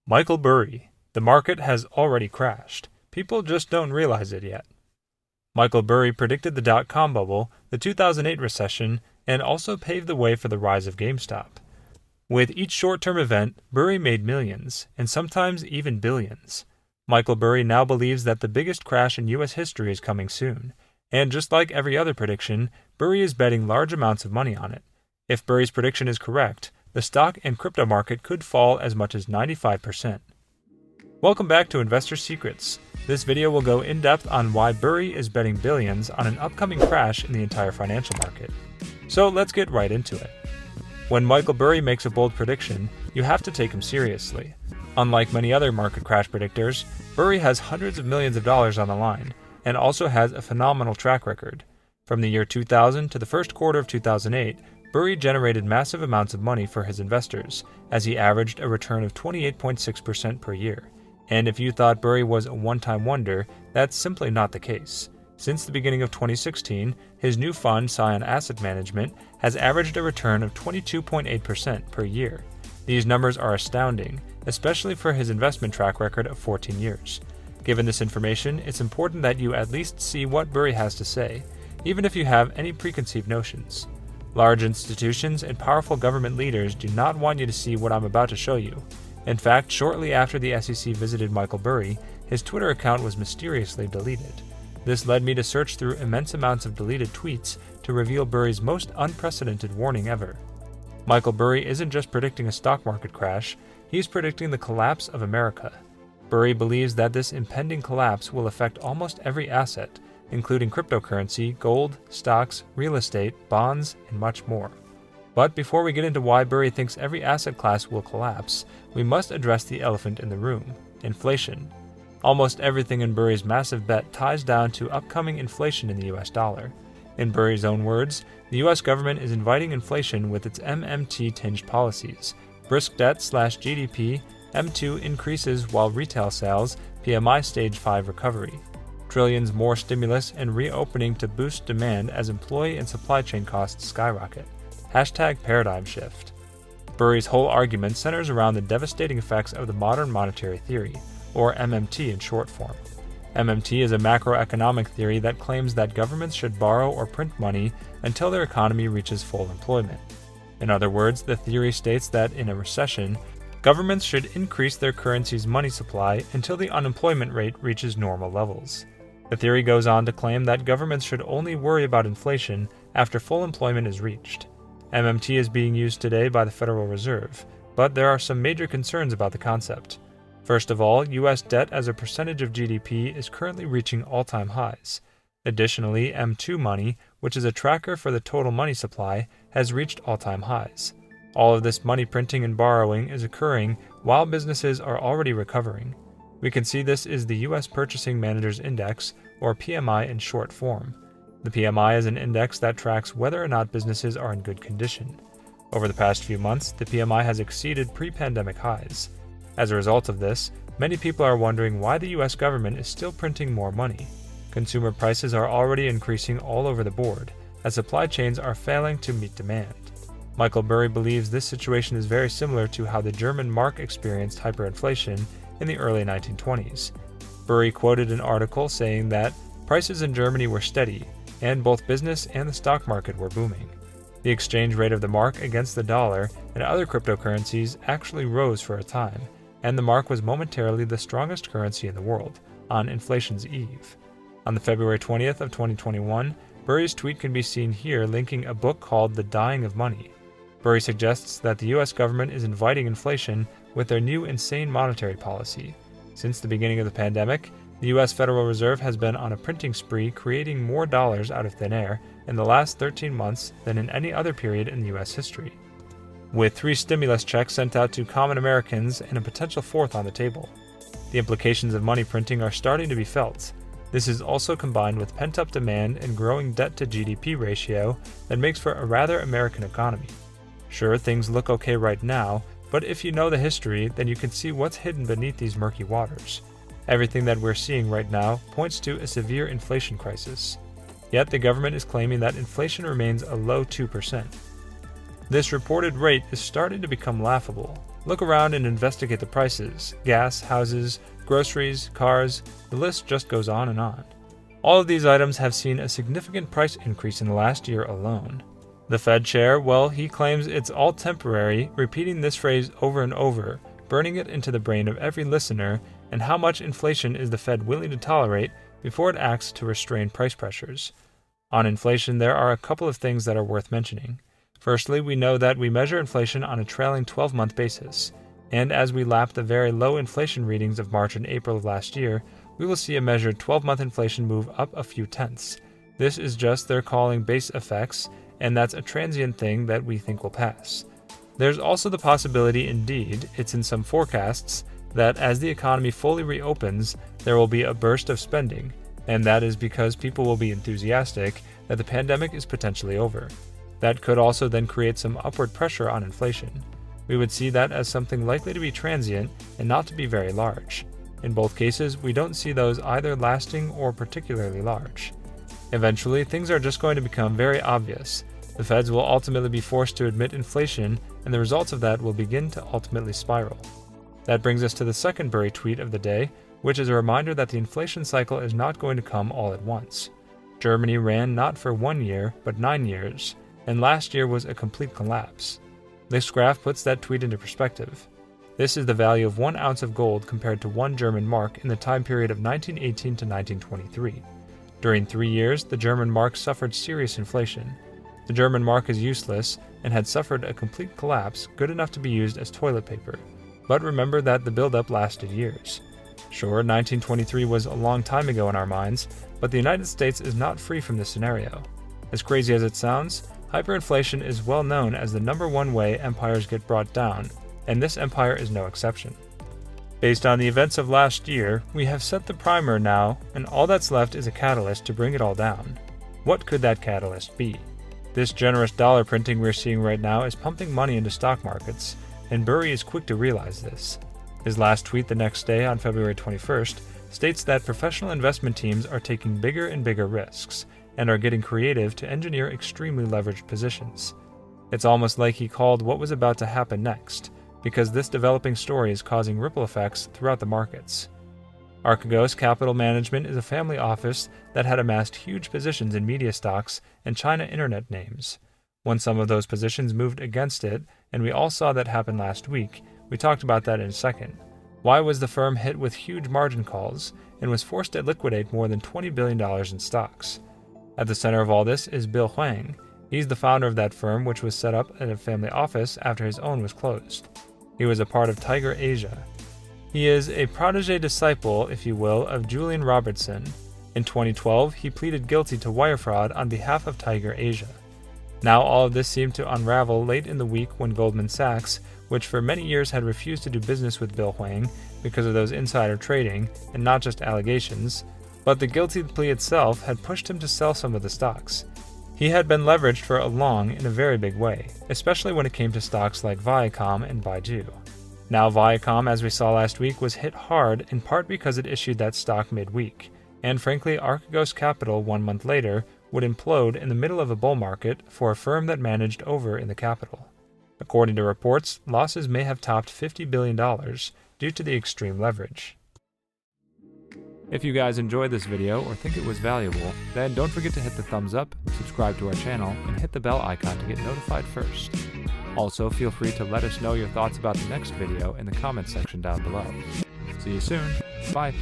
Michael Burry. The market has already crashed. People just don't realize it yet. Michael Burry predicted the dot-com bubble, the 2008 recession, and also paved the way for the rise of GameStop. With each short-term event, Burry made millions, and sometimes even billions. Michael Burry now believes that the biggest crash in U.S. history is coming soon, and just like every other prediction, Burry is betting large amounts of money on it. If Burry's prediction is correct, the stock and crypto market could fall as much as 95%. Welcome back to Investor Secrets. This video will go in-depth on why Burry is betting billions on an upcoming crash in the entire financial market. So let's get right into it. When Michael Burry makes a bold prediction, you have to take him seriously. Unlike many other market crash predictors, Burry has hundreds of millions of dollars on the line, and also has a phenomenal track record. From the year 2000 to the first quarter of 2008, Burry generated massive amounts of money for his investors, as he averaged a return of 28.6% per year. And if you thought Burry was a one-time wonder, that's simply not the case. Since the beginning of 2016, his new fund, Scion Asset Management, has averaged a return of 22.8% per year. These numbers are astounding, especially for his investment track record of 14 years. Given this information, it's important that you at least see what Burry has to say, even if you have any preconceived notions. Large institutions and powerful government leaders do not want you to see what I'm about to show you. In fact, shortly after the SEC visited Michael Burry, his Twitter account was mysteriously deleted. This led me to search through immense amounts of deleted tweets to reveal Burry's most unprecedented warning ever. Michael Burry isn't just predicting a stock market crash, he's predicting the collapse of America. Burry believes that this impending collapse will affect almost every asset, including cryptocurrency, gold, stocks, real estate, bonds, and much more. But before we get into why Burry thinks every asset class will collapse, we must address the elephant in the room: inflation. Almost everything in Burry's massive bet ties down to upcoming inflation in the US dollar. In Burry's own words, the US government is inviting inflation with its MMT-tinged policies. Brisk debt/GDP, M2 increases while retail sales, PMI stage 5 recovery. Trillions more stimulus and reopening to boost demand as employee and supply chain costs skyrocket. #paradigm shift. Burry's whole argument centers around the devastating effects of the modern monetary theory, or MMT in short form. MMT is a macroeconomic theory that claims that governments should borrow or print money until their economy reaches full employment. In other words, the theory states that in a recession, governments should increase their currency's money supply until the unemployment rate reaches normal levels. The theory goes on to claim that governments should only worry about inflation after full employment is reached. MMT is being used today by the Federal Reserve, but there are some major concerns about the concept. First of all, U.S. debt as a percentage of GDP is currently reaching all-time highs. Additionally, M2 money, which is a tracker for the total money supply, has reached all-time highs. All of this money printing and borrowing is occurring while businesses are already recovering. We can see this is the U.S. Purchasing Managers Index, or PMI in short form. The PMI is an index that tracks whether or not businesses are in good condition. Over the past few months, the PMI has exceeded pre-pandemic highs. As a result of this, many people are wondering why the U.S. government is still printing more money. Consumer prices are already increasing all over the board, as supply chains are failing to meet demand. Michael Burry believes this situation is very similar to how the German mark experienced hyperinflation in the early 1920s. Burry quoted an article saying that prices in Germany were steady, and both business and the stock market were booming. The exchange rate of the mark against the dollar and other cryptocurrencies actually rose for a time, and the mark was momentarily the strongest currency in the world on inflation's eve. On the February 20th of 2021, Burry's tweet can be seen here linking a book called The Dying of Money. Burry suggests that the U.S. government is inviting inflation with their new insane monetary policy. Since the beginning of the pandemic, the U.S. Federal Reserve has been on a printing spree, creating more dollars out of thin air in the last 13 months than in any other period in U.S. history. With 3 stimulus checks sent out to common Americans and a potential 4th on the table. The implications of money printing are starting to be felt. This is also combined with pent-up demand and growing debt-to-GDP ratio that makes for a rather American economy. Sure, things look okay right now, but if you know the history, then you can see what's hidden beneath these murky waters. Everything that we're seeing right now points to a severe inflation crisis. Yet the government is claiming that inflation remains a low 2%. This reported rate is starting to become laughable. Look around and investigate the prices: gas, houses, groceries, cars, the list just goes on and on. All of these items have seen a significant price increase in the last year alone. The Fed chair, well, he claims it's all temporary, repeating this phrase over and over, burning it into the brain of every listener. And how much inflation is the Fed willing to tolerate before it acts to restrain price pressures? On inflation, there are a couple of things that are worth mentioning. Firstly, we know that we measure inflation on a trailing 12-month basis, and as we lap the very low inflation readings of March and April of last year, we will see a measured 12-month inflation move up a few tenths. This is just they're calling base effects, and that's a transient thing that we think will pass. There's also the possibility, indeed, it's in some forecasts, that as the economy fully reopens, there will be a burst of spending, and that is because people will be enthusiastic that the pandemic is potentially over. That could also then create some upward pressure on inflation. We would see that as something likely to be transient and not to be very large. In both cases, we don't see those either lasting or particularly large. Eventually, things are just going to become very obvious. The Feds will ultimately be forced to admit inflation, and the results of that will begin to ultimately spiral. That brings us to the second Burry tweet of the day, which is a reminder that the inflation cycle is not going to come all at once. Germany ran not for 1 year, but 9 years, and last year was a complete collapse. This graph puts that tweet into perspective. This is the value of 1 ounce of gold compared to 1 German mark in the time period of 1918 to 1923. During 3 years, the German mark suffered serious inflation. The German mark is useless and had suffered a complete collapse good enough to be used as toilet paper. But remember that the buildup lasted years. Sure, 1923 was a long time ago in our minds, but the United States is not free from this scenario. As crazy as it sounds, hyperinflation is well known as the #1 way empires get brought down, and this empire is no exception. Based on the events of last year, we have set the primer now, and all that's left is a catalyst to bring it all down. What could that catalyst be? This generous dollar printing we're seeing right now is pumping money into stock markets, and Burry is quick to realize this. His last tweet the next day, on February 21st, states that professional investment teams are taking bigger and bigger risks, and are getting creative to engineer extremely leveraged positions. It's almost like he called what was about to happen next, because this developing story is causing ripple effects throughout the markets. Archegos Capital Management is a family office that had amassed huge positions in media stocks and China internet names. When some of those positions moved against it, and we all saw that happen last week, we talked about that in a second. Why was the firm hit with huge margin calls and was forced to liquidate more than $20 billion in stocks? At the center of all this is Bill Huang. He's the founder of that firm, which was set up at a family office after his own was closed. He was a part of Tiger Asia. He is a protege disciple, if you will, of Julian Robertson. In 2012, he pleaded guilty to wire fraud on behalf of Tiger Asia. Now all of this seemed to unravel late in the week when Goldman Sachs, which for many years had refused to do business with Bill Huang because of those insider trading and not just allegations, but the guilty plea itself had pushed him to sell some of the stocks. He had been leveraged for a long in a very big way, especially when it came to stocks like Viacom and Baidu. Now Viacom, as we saw last week, was hit hard in part because it issued that stock midweek, and frankly Archegos Capital 1 month later would implode in the middle of a bull market for a firm that managed over in the capital. According to reports, losses may have topped $50 billion due to the extreme leverage. If you guys enjoyed this video or think it was valuable, then don't forget to hit the thumbs up, subscribe to our channel, and hit the bell icon to get notified first. Also, feel free to let us know your thoughts about the next video in the comments section down below. See you soon. Bye.